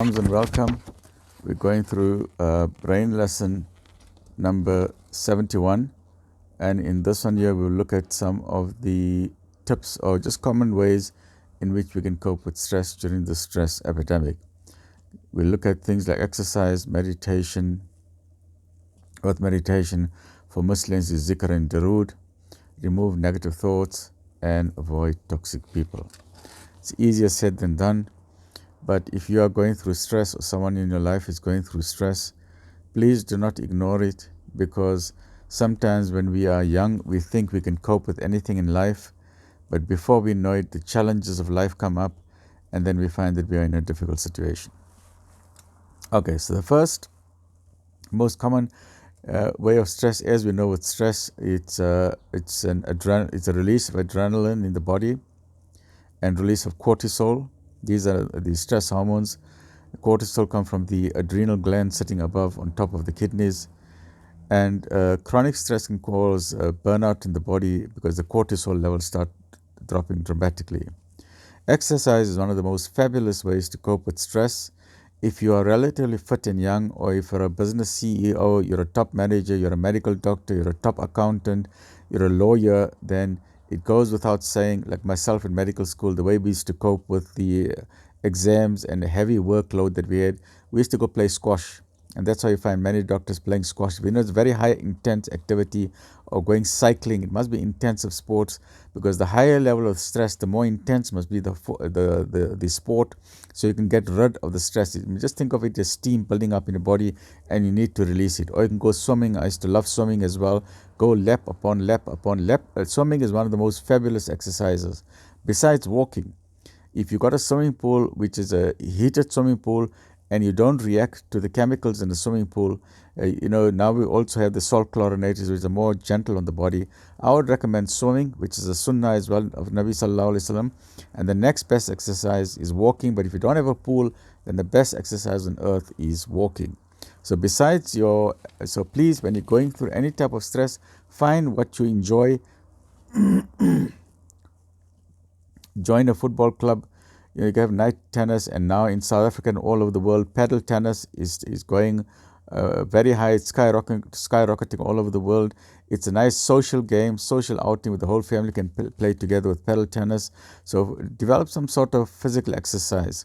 And welcome. We're going through brain lesson number 71, and in this one here we'll look at some of the tips or just common ways in which we can cope with stress during the stress epidemic. We'll look at things like exercise, meditation. With meditation, for Muslims is zikr and durood, remove negative thoughts and avoid toxic people. It's easier said than done. But if you are going through stress or someone in your life is going through stress, please do not ignore it, because sometimes when we are young, we think we can cope with anything in life. But before we know it, the challenges of life come up, and then we find that we are in a difficult situation. Okay, so the first most common way of stress, as we know with stress, it's a release of adrenaline in the body and release of cortisol. These are the stress hormones. Cortisol comes from the adrenal gland sitting above on top of the kidneys. And chronic stress can cause burnout in the body because the cortisol levels start dropping dramatically. Exercise is one of the most fabulous ways to cope with stress. If you are relatively fit and young, or if you're a business CEO, you're a top manager, you're a medical doctor, you're a top accountant, you're a lawyer, then it goes without saying, like myself in medical school, the way we used to cope with the exams and the heavy workload that we had, we used to go play squash. And that's why you find many doctors playing squash. We know it's very high intense activity, or going cycling. It must be intensive sports, because the higher level of stress, the more intense must be the sport, so you can get rid of the stress. Just think of it as steam building up in the body, and you need to release it. Or you can go swimming. I used to love swimming as well. Go lap upon lap upon lap. Swimming is one of the most fabulous exercises, besides walking. If you got a swimming pool, which is a heated swimming pool, and you don't react to the chemicals in the swimming pool, now we also have the salt chlorinators, which are more gentle on the body. I would recommend swimming, which is a sunnah as well of Nabi Sallallahu Alaihi Wasallam. And the next best exercise is walking. But if you don't have a pool, then the best exercise on earth is walking. So please, when you're going through any type of stress, find what you enjoy. Join a football club. You can have night tennis, and now in South Africa and all over the world, paddle tennis is going very high. It's skyrocketing all over the world. It's a nice social game, social outing with the whole family can play together with paddle tennis. So develop some sort of physical exercise.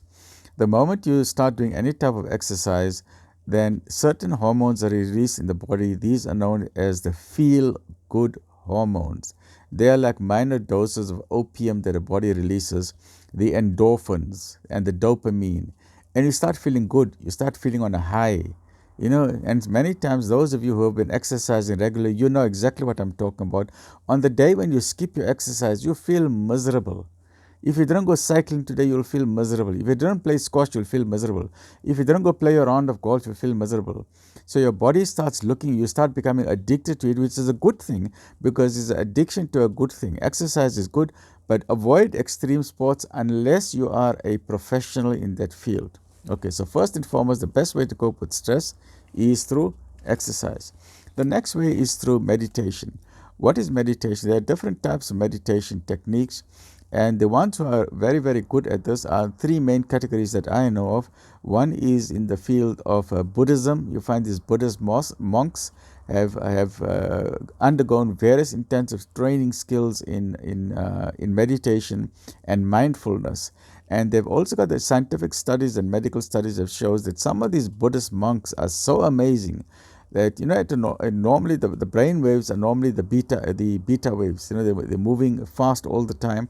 The moment you start doing any type of exercise, then certain hormones are released in the body. These are known as the feel-good hormones. They are like minor doses of opium that the body releases, the endorphins and the dopamine. And you start feeling good. You start feeling on a high. And many times those of you who have been exercising regularly, you know exactly what I'm talking about. On the day when you skip your exercise, you feel miserable. If you didn't go cycling today, you'll feel miserable. If you didn't play squash, you'll feel miserable. If you didn't go play a round of golf, you'll feel miserable. So your body starts you start becoming addicted to it, which is a good thing, because it's an addiction to a good thing. Exercise is good, but avoid extreme sports unless you are a professional in that field. Okay, so first and foremost, the best way to cope with stress is through exercise. The next way is through meditation. What is meditation? There are different types of meditation techniques. And the ones who are very, very good at this are three main categories that I know of. One is in the field of Buddhism. You find these Buddhist monks have undergone various intensive training skills in meditation and mindfulness. And they've also got the scientific studies and medical studies that shows that some of these Buddhist monks are so amazing that normally the brain waves are normally the beta waves. They're moving fast all the time.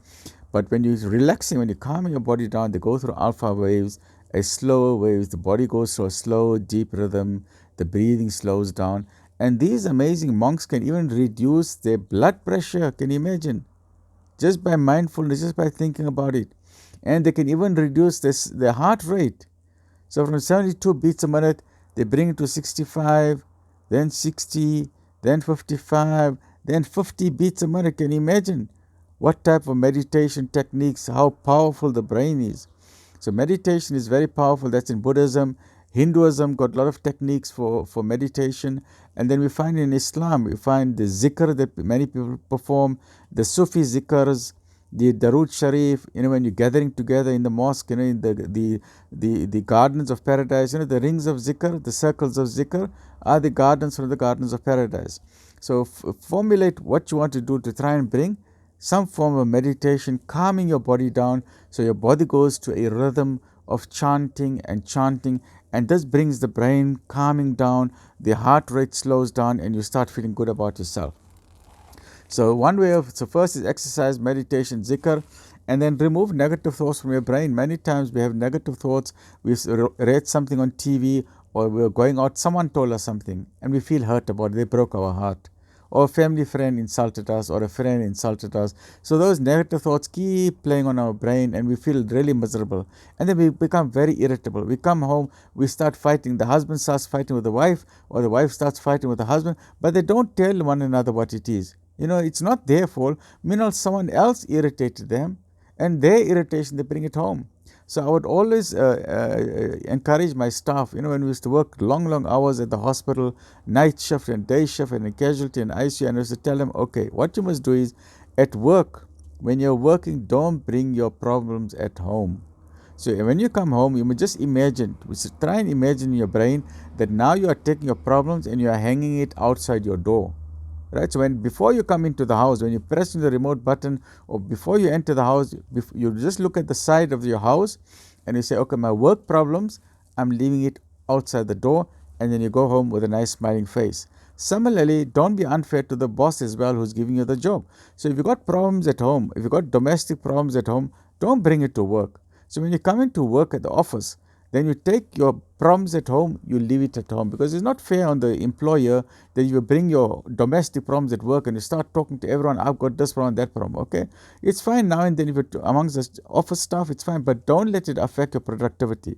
But when you're relaxing, when you're calming your body down, they go through alpha waves, a slower waves. The body goes through a slow, deep rhythm. The breathing slows down. And these amazing monks can even reduce their blood pressure. Can you imagine? Just by mindfulness, just by thinking about it. And they can even reduce their heart rate. So from 72 beats a minute, they bring it to 65, then 60, then 55, then 50 beats a minute. Can you imagine what type of meditation techniques, how powerful the brain is? So meditation is very powerful. That's in Buddhism. Hinduism got a lot of techniques for meditation. And then we find in Islam, we find the zikr that many people perform, the Sufi zikrs, the Darud Sharif, when you're gathering together in the mosque, in the gardens of paradise, the rings of zikr, the circles of zikr are the gardens from the gardens of paradise. So formulate what you want to do to try and bring some form of meditation, calming your body down so your body goes to a rhythm of chanting, and this brings the brain calming down, the heart rate slows down, and you start feeling good about yourself. So first is exercise, meditation, zikr, and then remove negative thoughts from your brain. Many times we have negative thoughts. We read something on TV, or we're going out, someone told us something, and we feel hurt about it. They broke our heart. Or a family friend insulted us, or a friend insulted us. So those negative thoughts keep playing on our brain, and we feel really miserable. And then we become very irritable. We come home, we start fighting. The husband starts fighting with the wife, or the wife starts fighting with the husband, but they don't tell one another what it is. It's not their fault. Meanwhile, someone else irritated them, and their irritation, they bring it home. So I would always encourage my staff, when we used to work long, long hours at the hospital, night shift and day shift and in casualty and ICU, and I used to tell them, okay, what you must do is, at work, when you're working, don't bring your problems at home. So when you come home, you must just imagine, try and imagine in your brain that now you are taking your problems and you are hanging it outside your door. Right, so before you come into the house, when you press the remote button, or before you enter the house, you just look at the side of your house and you say, okay, my work problems, I'm leaving it outside the door, and then you go home with a nice smiling face. Similarly, don't be unfair to the boss as well who's giving you the job. So if you've got problems at home, if you've got domestic problems at home, don't bring it to work. So when you come into work at the office, then you take your problems at home, you leave it at home, because it's not fair on the employer that you bring your domestic problems at work and you start talking to everyone, I've got this problem, that problem. Okay, it's fine now and then if you're amongst the office staff, it's fine, but don't let it affect your productivity.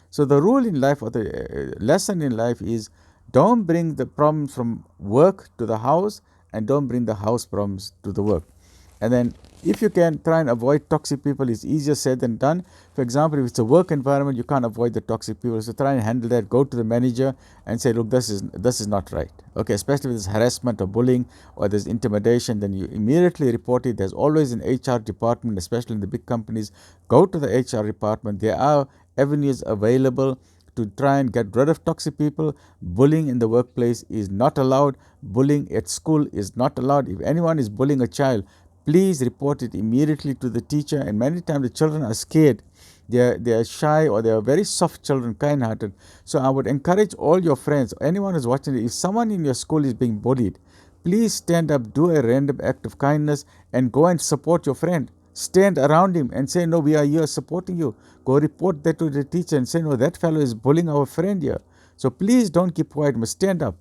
So the rule in life, or the lesson in life, is don't bring the problems from work to the house, and don't bring the house problems to the work. And then if you can try and avoid toxic people, it's easier said than done. For example, if it's a work environment, you can't avoid the toxic people. So try and handle that. Go to the manager and say, look, this is not right. Okay, especially if there's harassment or bullying or there's intimidation, then you immediately report it. There's always an HR department, especially in the big companies. Go to the HR department. There are avenues available to try and get rid of toxic people. Bullying in the workplace is not allowed. Bullying at school is not allowed. If anyone is bullying a child, please report it immediately to the teacher. And many times the children are scared. They are shy, or they are very soft children, kind-hearted. So I would encourage all your friends, anyone who's watching it, if someone in your school is being bullied, please stand up, do a random act of kindness, and go and support your friend. Stand around him and say, no, we are here supporting you. Go report that to the teacher and say, no, that fellow is bullying our friend here. So please don't keep quiet, must stand up.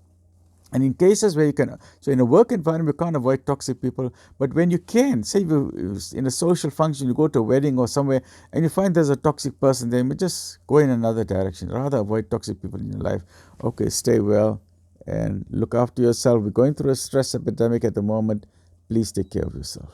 And in cases where you can, so in a work environment, you can't avoid toxic people, but when you can, say in a social function, you go to a wedding or somewhere, and you find there's a toxic person, then you just go in another direction. Rather avoid toxic people in your life. Okay, stay well and look after yourself. We're going through a stress epidemic at the moment. Please take care of yourself.